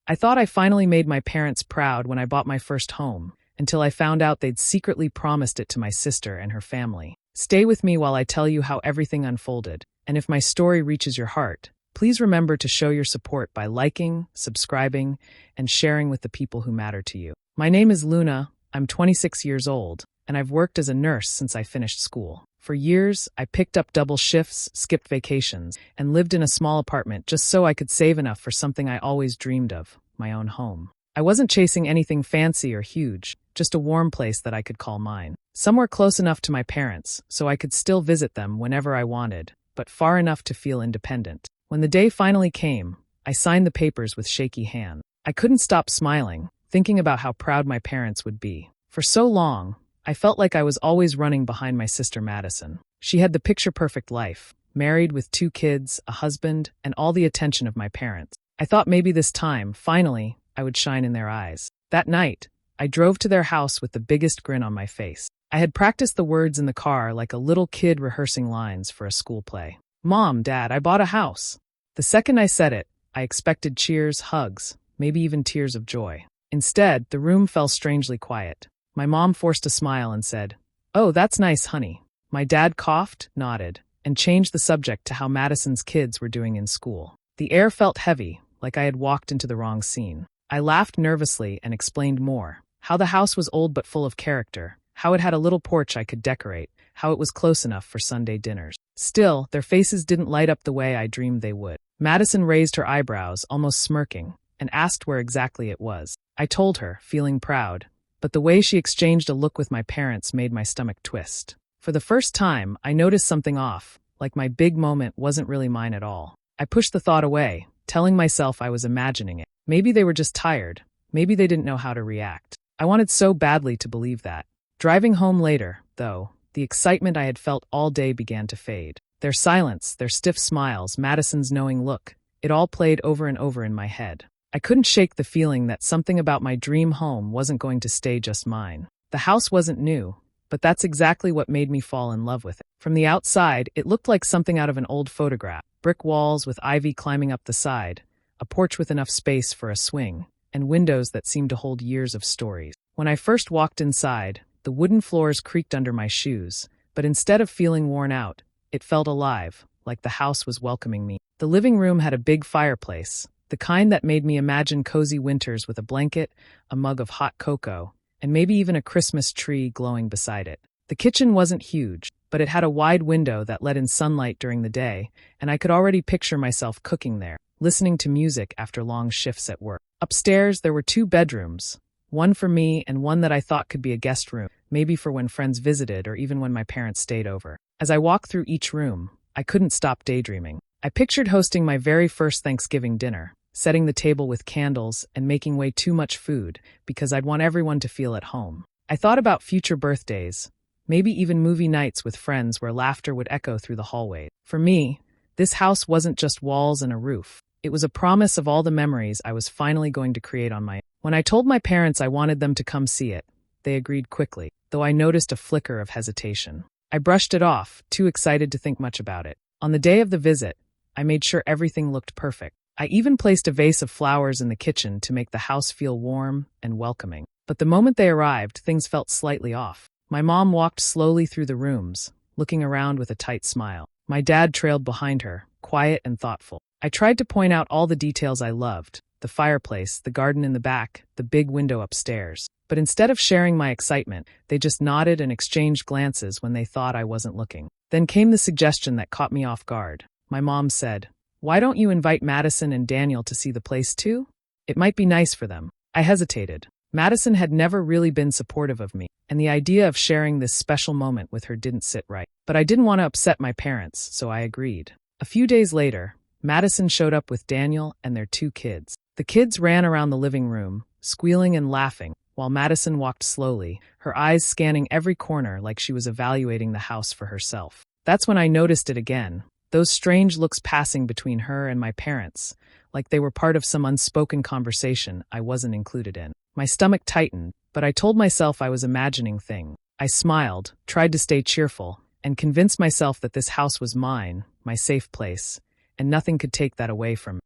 I thought I finally made my parents proud when I bought my first home, until I found out they'd secretly promised it to my sister and her family. Stay with me while I tell you how everything unfolded, and if my story reaches your heart, please remember to show your support by liking, subscribing, and sharing with the people who matter to you. My name is Luna, I'm 26 years old, and I've worked as a nurse since I finished school. For years, I picked up double shifts, skipped vacations, and lived in a small apartment just so I could save enough for something I always dreamed of, my own home. I wasn't chasing anything fancy or huge, just a warm place that I could call mine. Somewhere close enough to my parents, so I could still visit them whenever I wanted, but far enough to feel independent. When the day finally came, I signed the papers with shaky hand. I couldn't stop smiling, thinking about how proud my parents would be. For so long, I felt like I was always running behind my sister Madison. She had the picture-perfect life, married with 2 kids, a husband, and all the attention of my parents. I thought maybe this time, finally, I would shine in their eyes. That night, I drove to their house with the biggest grin on my face. I had practiced the words in the car like a little kid rehearsing lines for a school play. "Mom, Dad, I bought a house." The second I said it, I expected cheers, hugs, maybe even tears of joy. Instead, the room fell strangely quiet. My mom forced a smile and said, "Oh, that's nice, honey." My dad coughed, nodded, and changed the subject to how Madison's kids were doing in school. The air felt heavy, like I had walked into the wrong scene. I laughed nervously and explained more. How the house was old but full of character, how it had a little porch I could decorate, how it was close enough for Sunday dinners. Still, their faces didn't light up the way I dreamed they would. Madison raised her eyebrows, almost smirking, and asked where exactly it was. I told her, feeling proud, but the way she exchanged a look with my parents made my stomach twist. For the first time, I noticed something off, like my big moment wasn't really mine at all. I pushed the thought away, telling myself I was imagining it. Maybe they were just tired. Maybe they didn't know how to react. I wanted so badly to believe that. Driving home later, though, the excitement I had felt all day began to fade. Their silence, their stiff smiles, Madison's knowing look, it all played over and over in my head. I couldn't shake the feeling that something about my dream home wasn't going to stay just mine. The house wasn't new, but that's exactly what made me fall in love with it. From the outside, it looked like something out of an old photograph. Brick walls with ivy climbing up the side, a porch with enough space for a swing, and windows that seemed to hold years of stories. When I first walked inside, the wooden floors creaked under my shoes, but instead of feeling worn out, it felt alive, like the house was welcoming me. The living room had a big fireplace, the kind that made me imagine cozy winters with a blanket, a mug of hot cocoa, and maybe even a Christmas tree glowing beside it. The kitchen wasn't huge, but it had a wide window that let in sunlight during the day, and I could already picture myself cooking there, listening to music after long shifts at work. Upstairs, there were 2 bedrooms, one for me and one that I thought could be a guest room, maybe for when friends visited or even when my parents stayed over. As I walked through each room, I couldn't stop daydreaming. I pictured hosting my very first Thanksgiving dinner, setting the table with candles and making way too much food because I'd want everyone to feel at home. I thought about future birthdays, maybe even movie nights with friends where laughter would echo through the hallway. For me, this house wasn't just walls and a roof. It was a promise of all the memories I was finally going to create on my own. When I told my parents I wanted them to come see it, they agreed quickly, though I noticed a flicker of hesitation. I brushed it off, too excited to think much about it. On the day of the visit, I made sure everything looked perfect. I even placed a vase of flowers in the kitchen to make the house feel warm and welcoming. But the moment they arrived, things felt slightly off. My mom walked slowly through the rooms, looking around with a tight smile. My dad trailed behind her, quiet and thoughtful. I tried to point out all the details I loved, the fireplace, the garden in the back, the big window upstairs. But instead of sharing my excitement, they just nodded and exchanged glances when they thought I wasn't looking. Then came the suggestion that caught me off guard. My mom said, "Why don't you invite Madison and Daniel to see the place too? It might be nice for them." I hesitated. Madison had never really been supportive of me, and the idea of sharing this special moment with her didn't sit right. But I didn't want to upset my parents, so I agreed. A few days later, Madison showed up with Daniel and their 2 kids. The kids ran around the living room, squealing and laughing, while Madison walked slowly, her eyes scanning every corner like she was evaluating the house for herself. That's when I noticed it again. Those strange looks passing between her and my parents, like they were part of some unspoken conversation I wasn't included in. My stomach tightened, but I told myself I was imagining things. I smiled, tried to stay cheerful, and convinced myself that this house was mine, my safe place, and nothing could take that away from me.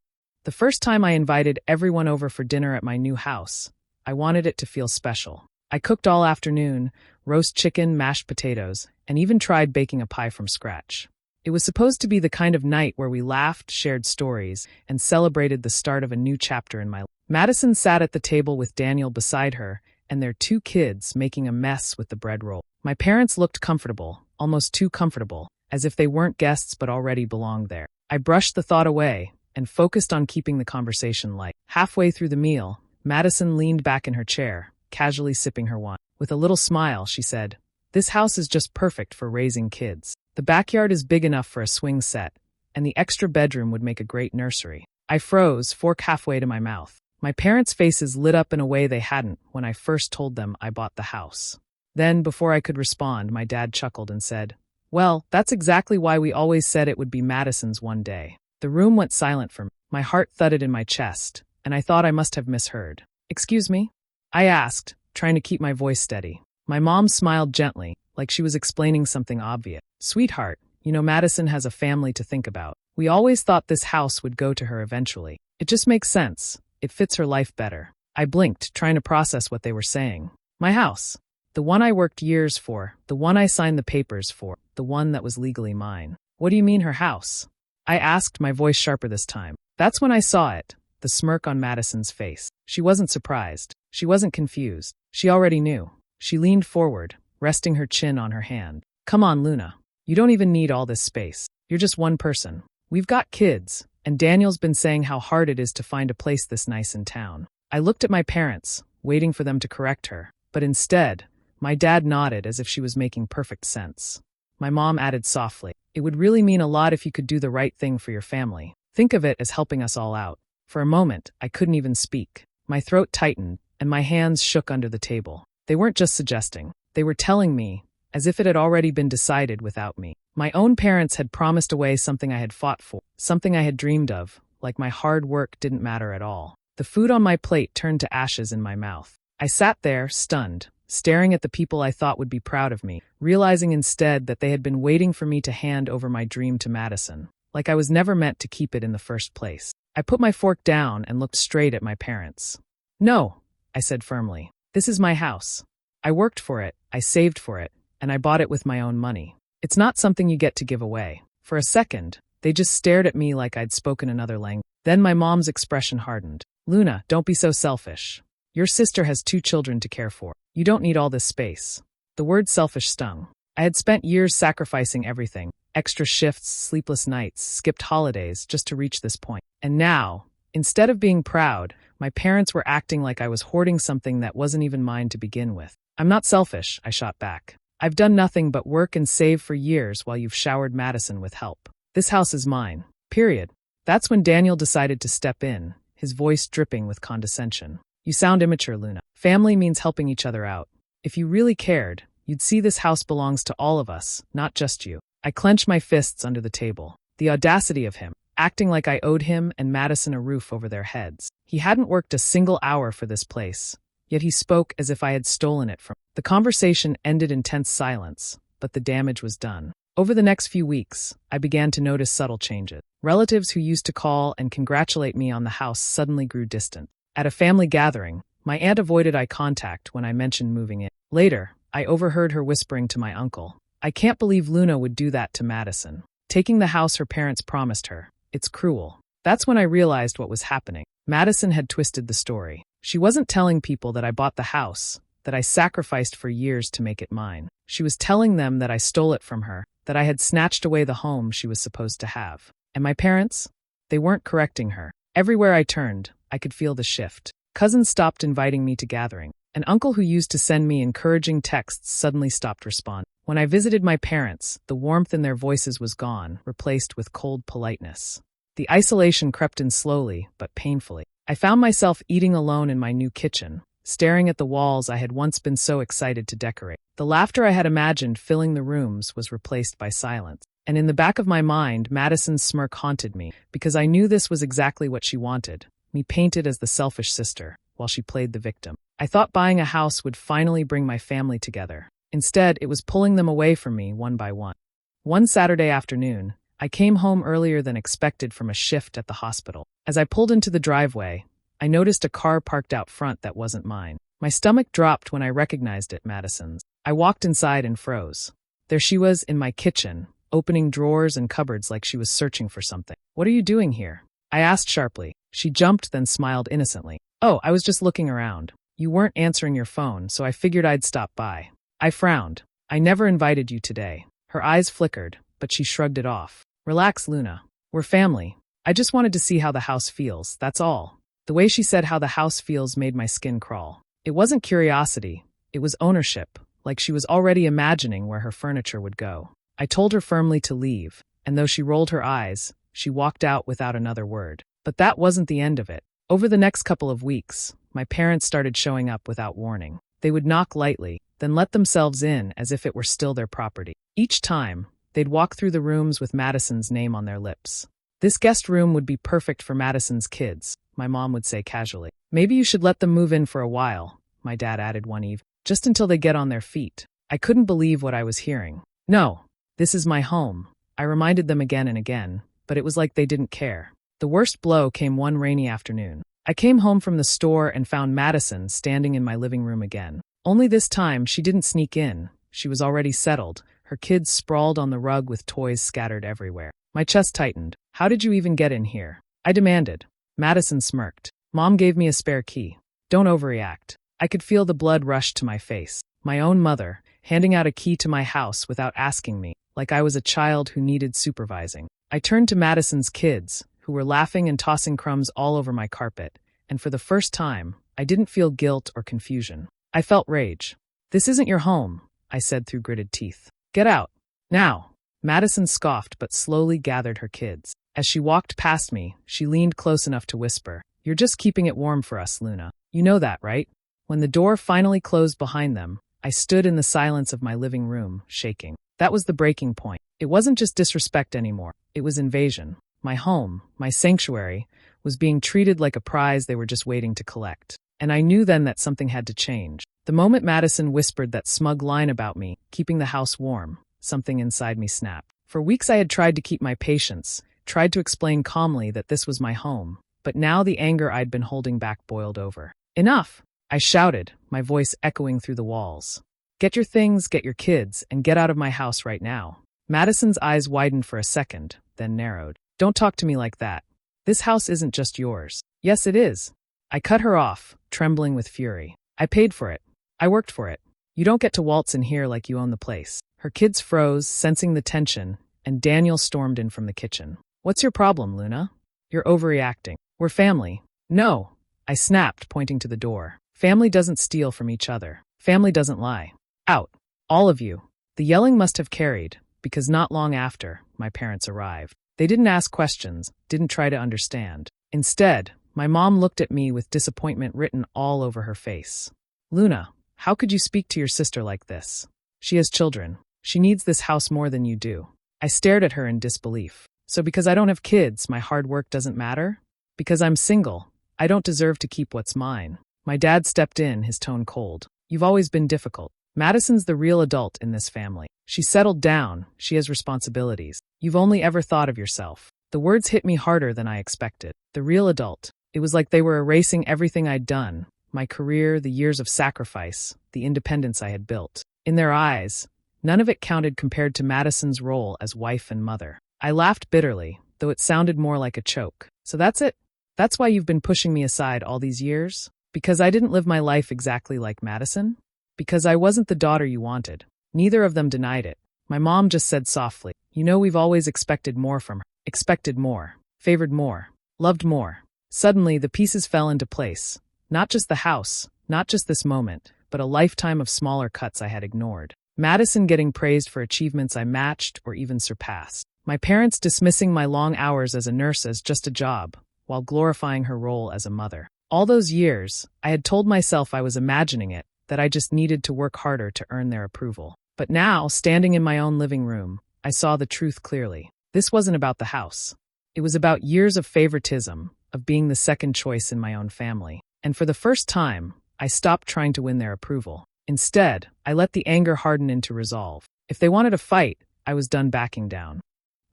The first time I invited everyone over for dinner at my new house, I wanted it to feel special. I cooked all afternoon, roast chicken, mashed potatoes, and even tried baking a pie from scratch. It was supposed to be the kind of night where we laughed, shared stories, and celebrated the start of a new chapter in my life. Madison sat at the table with Daniel beside her, and their 2 kids making a mess with the bread roll. My parents looked comfortable, almost too comfortable, as if they weren't guests but already belonged there. I brushed the thought away and focused on keeping the conversation light. Halfway through the meal, Madison leaned back in her chair, casually sipping her wine. With a little smile, she said, "This house is just perfect for raising kids. The backyard is big enough for a swing set, and the extra bedroom would make a great nursery." I froze, fork halfway to my mouth. My parents' faces lit up in a way they hadn't when I first told them I bought the house. Then, before I could respond, my dad chuckled and said, "Well, that's exactly why we always said it would be Madison's one day." The room went silent for me. My heart thudded in my chest, and I thought I must have misheard. "Excuse me?" I asked, trying to keep my voice steady. My mom smiled gently, like she was explaining something obvious. "Sweetheart, you know Madison has a family to think about. We always thought this house would go to her eventually. It just makes sense. It fits her life better." I blinked, trying to process what they were saying. My house. The one I worked years for, the one I signed the papers for, the one that was legally mine. "What do you mean her house?" I asked, my voice sharper this time. That's when I saw it, the smirk on Madison's face. She wasn't surprised. She wasn't confused. She already knew. She leaned forward, resting her chin on her hand. "Come on, Luna. You don't even need all this space. You're just one person. We've got kids, and Daniel's been saying how hard it is to find a place this nice in town." I looked at my parents, waiting for them to correct her, but instead, my dad nodded as if she was making perfect sense. My mom added softly, "It would really mean a lot if you could do the right thing for your family. Think of it as helping us all out." For a moment, I couldn't even speak. My throat tightened, and my hands shook under the table. They weren't just suggesting. They were telling me, as if it had already been decided without me. My own parents had promised away something I had fought for, something I had dreamed of, like my hard work didn't matter at all. The food on my plate turned to ashes in my mouth. I sat there, stunned, staring at the people I thought would be proud of me, realizing instead that they had been waiting for me to hand over my dream to Madison, like I was never meant to keep it in the first place. I put my fork down and looked straight at my parents. "No," I said firmly. "This is my house. I worked for it, I saved for it, and I bought it with my own money. It's not something you get to give away." For a second, they just stared at me like I'd spoken another language. Then my mom's expression hardened. "Luna, don't be so selfish. Your sister has 2 children to care for. You don't need all this space." The word selfish stung. I had spent years sacrificing everything, extra shifts, sleepless nights, skipped holidays, just to reach this point. And now, instead of being proud, my parents were acting like I was hoarding something that wasn't even mine to begin with. "I'm not selfish," I shot back. "I've done nothing but work and save for years while you've showered Madison with help. This house is mine. Period." That's when Daniel decided to step in, his voice dripping with condescension. "You sound immature, Luna. Family means helping each other out. If you really cared, you'd see this house belongs to all of us, not just you." I clenched my fists under the table. The audacity of him, acting like I owed him and Madison a roof over their heads. He hadn't worked a single hour for this place, yet he spoke as if I had stolen it from him. The conversation ended in tense silence, but the damage was done. Over the next few weeks, I began to notice subtle changes. Relatives who used to call and congratulate me on the house suddenly grew distant. At a family gathering, my aunt avoided eye contact when I mentioned moving in. Later, I overheard her whispering to my uncle, "I can't believe Luna would do that to Madison. Taking the house her parents promised her. It's cruel." That's when I realized what was happening. Madison had twisted the story. She wasn't telling people that I bought the house, that I sacrificed for years to make it mine. She was telling them that I stole it from her, that I had snatched away the home she was supposed to have. And my parents? They weren't correcting her. Everywhere I turned, I could feel the shift. Cousins stopped inviting me to gatherings. An uncle who used to send me encouraging texts suddenly stopped responding. When I visited my parents, the warmth in their voices was gone, replaced with cold politeness. The isolation crept in slowly, but painfully. I found myself eating alone in my new kitchen, staring at the walls I had once been so excited to decorate. The laughter I had imagined filling the rooms was replaced by silence. And in the back of my mind, Madison's smirk haunted me, because I knew this was exactly what she wanted, me painted as the selfish sister, while she played the victim. I thought buying a house would finally bring my family together. Instead, it was pulling them away from me one by one. One Saturday afternoon, I came home earlier than expected from a shift at the hospital. As I pulled into the driveway, I noticed a car parked out front that wasn't mine. My stomach dropped when I recognized it, Madison's. I walked inside and froze. There she was in my kitchen, opening drawers and cupboards like she was searching for something. "What are you doing here?" I asked sharply. She jumped, then smiled innocently. "Oh, I was just looking around. You weren't answering your phone, so I figured I'd stop by." I frowned. "I never invited you today." Her eyes flickered, but she shrugged it off. "Relax, Luna. We're family. I just wanted to see how the house feels, that's all." The way she said how the house feels made my skin crawl. It wasn't curiosity, it was ownership, like she was already imagining where her furniture would go. I told her firmly to leave, and though she rolled her eyes, she walked out without another word. But that wasn't the end of it. Over the next couple of weeks, my parents started showing up without warning. They would knock lightly, then let themselves in as if it were still their property. Each time, they'd walk through the rooms with Madison's name on their lips. "This guest room would be perfect for Madison's kids," my mom would say casually. "Maybe you should let them move in for a while," my dad added one eve, "just until they get on their feet." I couldn't believe what I was hearing. "No, this is my home," I reminded them again and again, but it was like they didn't care. The worst blow came one rainy afternoon. I came home from the store and found Madison standing in my living room again. Only this time, she didn't sneak in. She was already settled, her kids sprawled on the rug with toys scattered everywhere. My chest tightened. "How did you even get in here?" I demanded. Madison smirked. "Mom gave me a spare key. Don't overreact." I could feel the blood rush to my face. My own mother, handing out a key to my house without asking me, like I was a child who needed supervising. I turned to Madison's kids, who were laughing and tossing crumbs all over my carpet, and for the first time, I didn't feel guilt or confusion. I felt rage. "This isn't your home," I said through gritted teeth. "Get out. Now." Madison scoffed but slowly gathered her kids. As she walked past me, she leaned close enough to whisper, "You're just keeping it warm for us, Luna. You know that, right?" When the door finally closed behind them, I stood in the silence of my living room, shaking. That was the breaking point. It wasn't just disrespect anymore. It was invasion. My home, my sanctuary, was being treated like a prize they were just waiting to collect. And I knew then that something had to change. The moment Madison whispered that smug line about me, keeping the house warm, something inside me snapped. For weeks I had tried to keep my patience, tried to explain calmly that this was my home, but now the anger I'd been holding back boiled over. "Enough!" I shouted, my voice echoing through the walls. "Get your things, get your kids, and get out of my house right now." Madison's eyes widened for a second, then narrowed. "Don't talk to me like that. This house isn't just yours." "Yes, it is." I cut her off, trembling with fury. "I paid for it. I worked for it. You don't get to waltz in here like you own the place." Her kids froze, sensing the tension, and Daniel stormed in from the kitchen. "What's your problem, Luna? You're overreacting. We're family." "No," I snapped, pointing to the door. "Family doesn't steal from each other. Family doesn't lie. Out. All of you." The yelling must have carried, because not long after, my parents arrived. They didn't ask questions, didn't try to understand. Instead, my mom looked at me with disappointment written all over her face. "Luna, how could you speak to your sister like this? She has children. She needs this house more than you do." I stared at her in disbelief. "So because I don't have kids, my hard work doesn't matter? Because I'm single, I don't deserve to keep what's mine." My dad stepped in, his tone cold. "You've always been difficult. Madison's the real adult in this family. She's settled down, she has responsibilities. You've only ever thought of yourself." The words hit me harder than I expected. The real adult. It was like they were erasing everything I'd done, my career, the years of sacrifice, the independence I had built. In their eyes, none of it counted compared to Madison's role as wife and mother. I laughed bitterly, though it sounded more like a choke. "So that's it? That's why you've been pushing me aside all these years? Because I didn't live my life exactly like Madison? Because I wasn't the daughter you wanted?" Neither of them denied it. My mom just said softly, "You know, we've always expected more from her. Expected more. Favored more. Loved more." Suddenly, the pieces fell into place. Not just the house, not just this moment, but a lifetime of smaller cuts I had ignored. Madison getting praised for achievements I matched or even surpassed. My parents dismissing my long hours as a nurse as just a job, while glorifying her role as a mother. All those years, I had told myself I was imagining it, that I just needed to work harder to earn their approval. But now, standing in my own living room, I saw the truth clearly. This wasn't about the house. It was about years of favoritism, of being the second choice in my own family. And for the first time, I stopped trying to win their approval. Instead, I let the anger harden into resolve. If they wanted a fight, I was done backing down.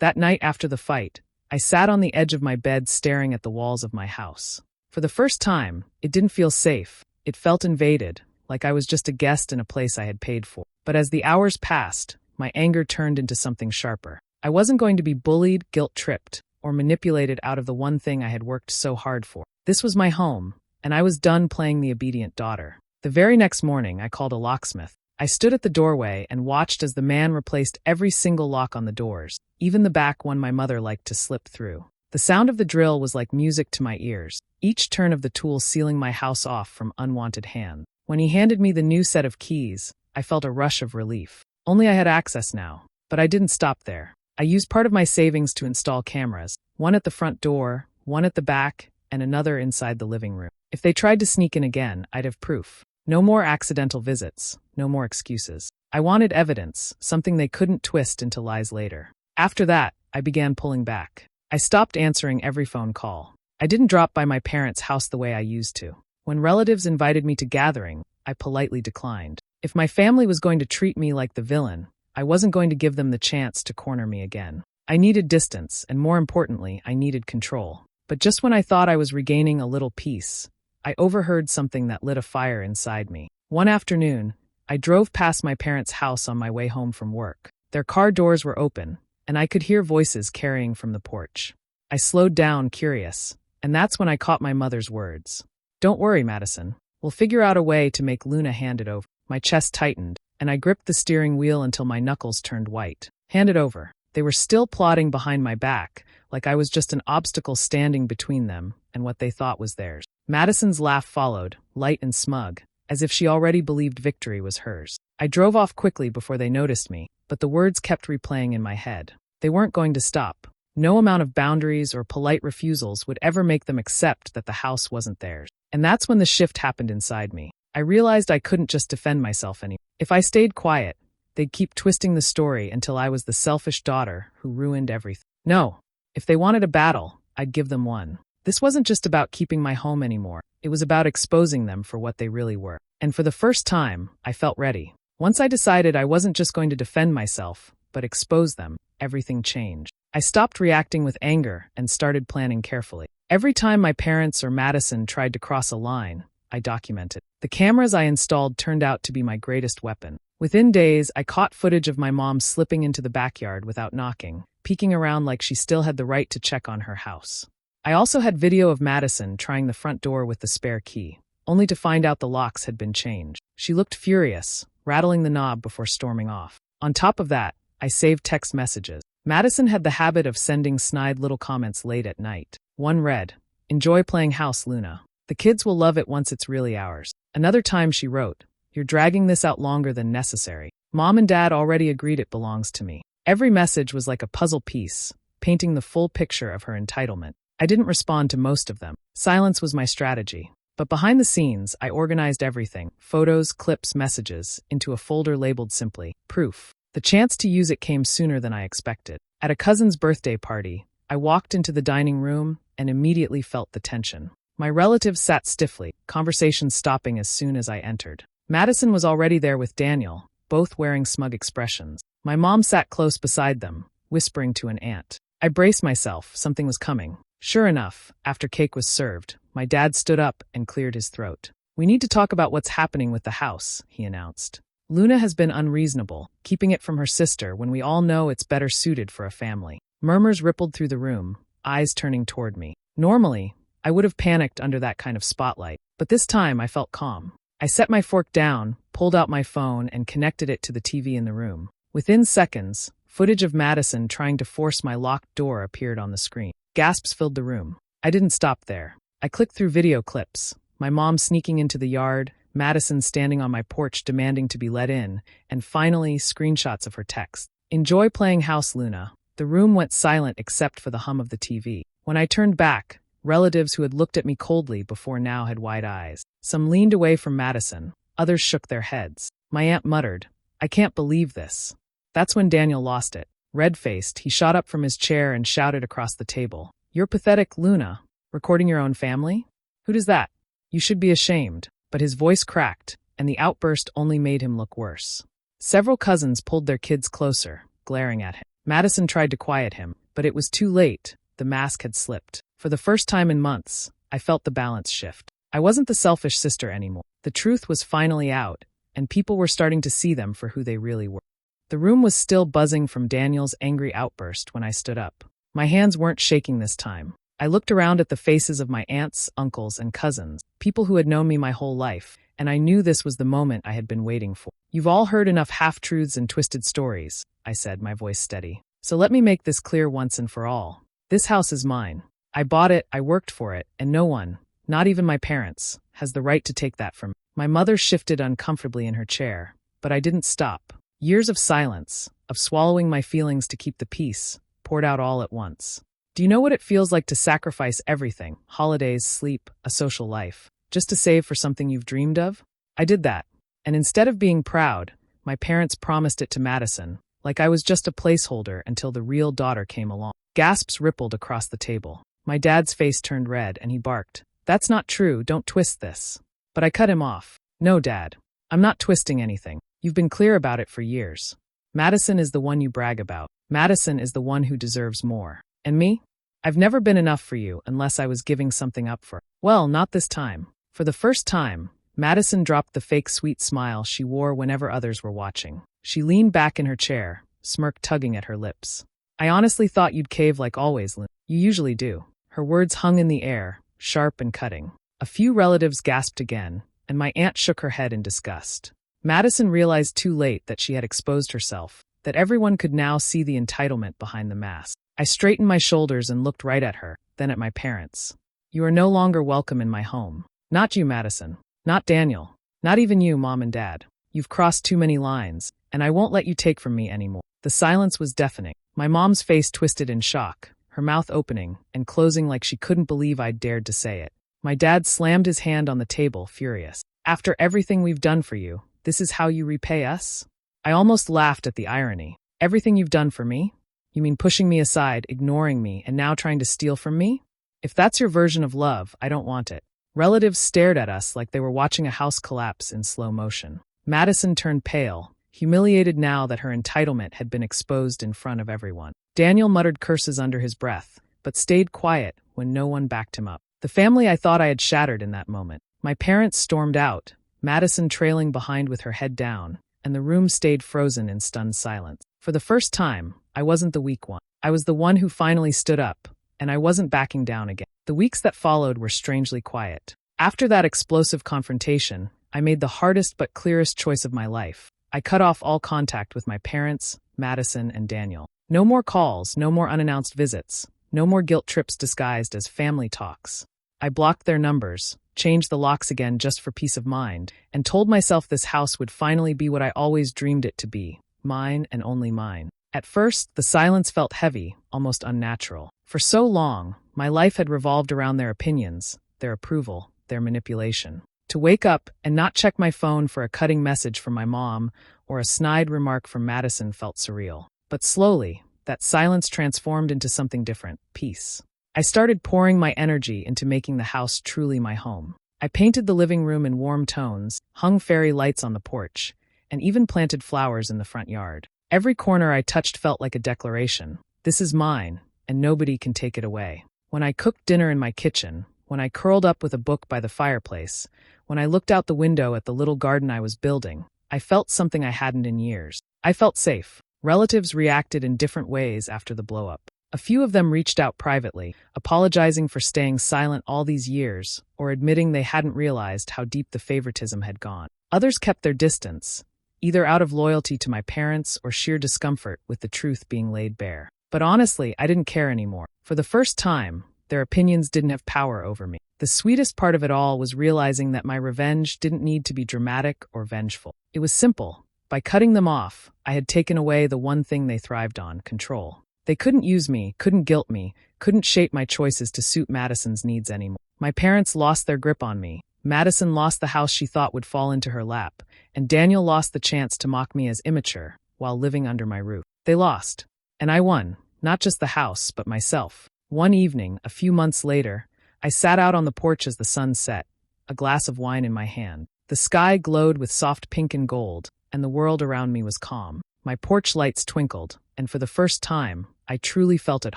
That night after the fight, I sat on the edge of my bed staring at the walls of my house. For the first time, it didn't feel safe. It felt invaded, like I was just a guest in a place I had paid for. But as the hours passed, my anger turned into something sharper. I wasn't going to be bullied, guilt-tripped, or manipulated out of the one thing I had worked so hard for. This was my home, and I was done playing the obedient daughter. The very next morning, I called a locksmith. I stood at the doorway and watched as the man replaced every single lock on the doors, even the back one my mother liked to slip through. The sound of the drill was like music to my ears, each turn of the tool sealing my house off from unwanted hands. When he handed me the new set of keys, I felt a rush of relief. Only I had access now. But I didn't stop there. I used part of my savings to install cameras, one at the front door, one at the back, and another inside the living room. If they tried to sneak in again, I'd have proof. No more accidental visits, no more excuses. I wanted evidence, something they couldn't twist into lies later. After that, I began pulling back. I stopped answering every phone call. I didn't drop by my parents' house the way I used to. When relatives invited me to gathering, I politely declined. If my family was going to treat me like the villain, I wasn't going to give them the chance to corner me again. I needed distance, and more importantly, I needed control. But just when I thought I was regaining a little peace, I overheard something that lit a fire inside me. One afternoon, I drove past my parents' house on my way home from work. Their car doors were open, and I could hear voices carrying from the porch. I slowed down, curious, and that's when I caught my mother's words. "Don't worry, Madison. We'll figure out a way to make Luna hand it over." My chest tightened, and I gripped the steering wheel until my knuckles turned white. Hand it over. They were still plotting behind my back, like I was just an obstacle standing between them and what they thought was theirs. Madison's laugh followed, light and smug, as if she already believed victory was hers. I drove off quickly before they noticed me, but the words kept replaying in my head. They weren't going to stop. No amount of boundaries or polite refusals would ever make them accept that the house wasn't theirs. And that's when the shift happened inside me. I realized I couldn't just defend myself anymore. If I stayed quiet, they'd keep twisting the story until I was the selfish daughter who ruined everything. No, if they wanted a battle, I'd give them one. This wasn't just about keeping my home anymore. It was about exposing them for what they really were. And for the first time, I felt ready. Once I decided I wasn't just going to defend myself, but expose them, everything changed. I stopped reacting with anger and started planning carefully. Every time my parents or Madison tried to cross a line, I documented. The cameras I installed turned out to be my greatest weapon. Within days, I caught footage of my mom slipping into the backyard without knocking, peeking around like she still had the right to check on her house. I also had video of Madison trying the front door with the spare key, only to find out the locks had been changed. She looked furious, rattling the knob before storming off. On top of that, I saved text messages. Madison had the habit of sending snide little comments late at night. One read, "Enjoy playing house, Luna. The kids will love it once it's really ours." Another time she wrote, "You're dragging this out longer than necessary. Mom and Dad already agreed it belongs to me." Every message was like a puzzle piece, painting the full picture of her entitlement. I didn't respond to most of them. Silence was my strategy. But behind the scenes, I organized everything, photos, clips, messages, into a folder labeled simply, "Proof." The chance to use it came sooner than I expected. At a cousin's birthday party, I walked into the dining room and immediately felt the tension. My relatives sat stiffly, conversation stopping as soon as I entered. Madison was already there with Daniel, both wearing smug expressions. My mom sat close beside them, whispering to an aunt. I braced myself, something was coming. Sure enough, after cake was served, my dad stood up and cleared his throat. "We need to talk about what's happening with the house," he announced. "Luna has been unreasonable, keeping it from her sister when we all know it's better suited for a family." Murmurs rippled through the room, eyes turning toward me. Normally, I would have panicked under that kind of spotlight, but this time I felt calm. I set my fork down, pulled out my phone, and connected it to the TV in the room. Within seconds, footage of Madison trying to force my locked door appeared on the screen. Gasps filled the room. I didn't stop there. I clicked through video clips. My mom sneaking into the yard, Madison standing on my porch demanding to be let in, and finally, screenshots of her text. "Enjoy playing house, Luna." The room went silent except for the hum of the TV. When I turned back, relatives who had looked at me coldly before now had wide eyes. Some leaned away from Madison. Others shook their heads. My aunt muttered, "I can't believe this." That's when Daniel lost it. Red-faced, he shot up from his chair and shouted across the table, "You're pathetic, Luna. Recording your own family? Who does that? You should be ashamed." But his voice cracked, and the outburst only made him look worse. Several cousins pulled their kids closer, glaring at him. Madison tried to quiet him, but it was too late. The mask had slipped. For the first time in months, I felt the balance shift. I wasn't the selfish sister anymore. The truth was finally out, and people were starting to see them for who they really were. The room was still buzzing from Daniel's angry outburst when I stood up. My hands weren't shaking this time. I looked around at the faces of my aunts, uncles, and cousins, people who had known me my whole life, and I knew this was the moment I had been waiting for. "You've all heard enough half-truths and twisted stories," I said, my voice steady. "So let me make this clear once and for all. This house is mine. I bought it, I worked for it, and no one, not even my parents, has the right to take that from me." My mother shifted uncomfortably in her chair, but I didn't stop. Years of silence, of swallowing my feelings to keep the peace, poured out all at once. "Do you know what it feels like to sacrifice everything, holidays, sleep, a social life, just to save for something you've dreamed of? I did that. And instead of being proud, my parents promised it to Madison, like I was just a placeholder until the real daughter came along." Gasps rippled across the table. My dad's face turned red and he barked, "That's not true, don't twist this." But I cut him off. "No, Dad. I'm not twisting anything. You've been clear about it for years. Madison is the one you brag about. Madison is the one who deserves more. And me? I've never been enough for you unless I was giving something up for her." Well, not this time. For the first time, Madison dropped the fake sweet smile she wore whenever others were watching. She leaned back in her chair, smirk tugging at her lips. "I honestly thought you'd cave like always, Lynn. You usually do." Her words hung in the air, sharp and cutting. A few relatives gasped again, and my aunt shook her head in disgust. Madison realized too late that she had exposed herself, that everyone could now see the entitlement behind the mask. I straightened my shoulders and looked right at her, then at my parents. "You are no longer welcome in my home. Not you, Madison. Not Daniel. Not even you, Mom and Dad. You've crossed too many lines, and I won't let you take from me anymore." The silence was deafening. My mom's face twisted in shock, her mouth opening and closing like she couldn't believe I'd dared to say it. My dad slammed his hand on the table, furious. "After everything we've done for you, this is how you repay us?" I almost laughed at the irony. "Everything you've done for me? You mean pushing me aside, ignoring me, and now trying to steal from me? If that's your version of love, I don't want it." Relatives stared at us like they were watching a house collapse in slow motion. Madison turned pale, humiliated now that her entitlement had been exposed in front of everyone. Daniel muttered curses under his breath, but stayed quiet when no one backed him up. The family I thought I had shattered in that moment. My parents stormed out, Madison trailing behind with her head down, and the room stayed frozen in stunned silence. For the first time, I wasn't the weak one. I was the one who finally stood up, and I wasn't backing down again. The weeks that followed were strangely quiet. After that explosive confrontation, I made the hardest but clearest choice of my life. I cut off all contact with my parents, Madison, and Daniel. No more calls, no more unannounced visits, no more guilt trips disguised as family talks. I blocked their numbers, changed the locks again just for peace of mind, and told myself this house would finally be what I always dreamed it to be, mine and only mine. At first, the silence felt heavy, almost unnatural. For so long, my life had revolved around their opinions, their approval, their manipulation. To wake up and not check my phone for a cutting message from my mom or a snide remark from Madison felt surreal. But slowly, that silence transformed into something different, peace. I started pouring my energy into making the house truly my home. I painted the living room in warm tones, hung fairy lights on the porch, and even planted flowers in the front yard. Every corner I touched felt like a declaration. This is mine, and nobody can take it away. When I cooked dinner in my kitchen, when I curled up with a book by the fireplace, when I looked out the window at the little garden I was building, I felt something I hadn't in years. I felt safe. Relatives reacted in different ways after the blow-up. A few of them reached out privately, apologizing for staying silent all these years, or admitting they hadn't realized how deep the favoritism had gone. Others kept their distance, either out of loyalty to my parents or sheer discomfort with the truth being laid bare. But honestly, I didn't care anymore. For the first time, their opinions didn't have power over me. The sweetest part of it all was realizing that my revenge didn't need to be dramatic or vengeful. It was simple. By cutting them off, I had taken away the one thing they thrived on, control. They couldn't use me, couldn't guilt me, couldn't shape my choices to suit Madison's needs anymore. My parents lost their grip on me. Madison lost the house she thought would fall into her lap, and Daniel lost the chance to mock me as immature while living under my roof. They lost. And I won, not just the house, but myself. One evening, a few months later, I sat out on the porch as the sun set, a glass of wine in my hand. The sky glowed with soft pink and gold, and the world around me was calm. My porch lights twinkled, and for the first time, I truly felt at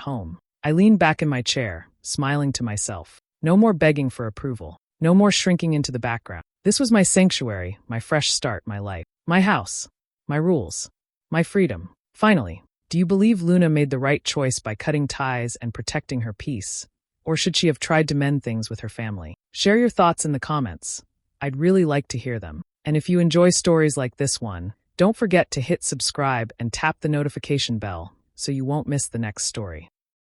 home. I leaned back in my chair, smiling to myself. No more begging for approval. No more shrinking into the background. This was my sanctuary, my fresh start, my life. My house. My rules. My freedom. Finally, do you believe Luna made the right choice by cutting ties and protecting her peace? Or should she have tried to mend things with her family? Share your thoughts in the comments. I'd really like to hear them. And if you enjoy stories like this one, don't forget to hit subscribe and tap the notification bell so you won't miss the next story.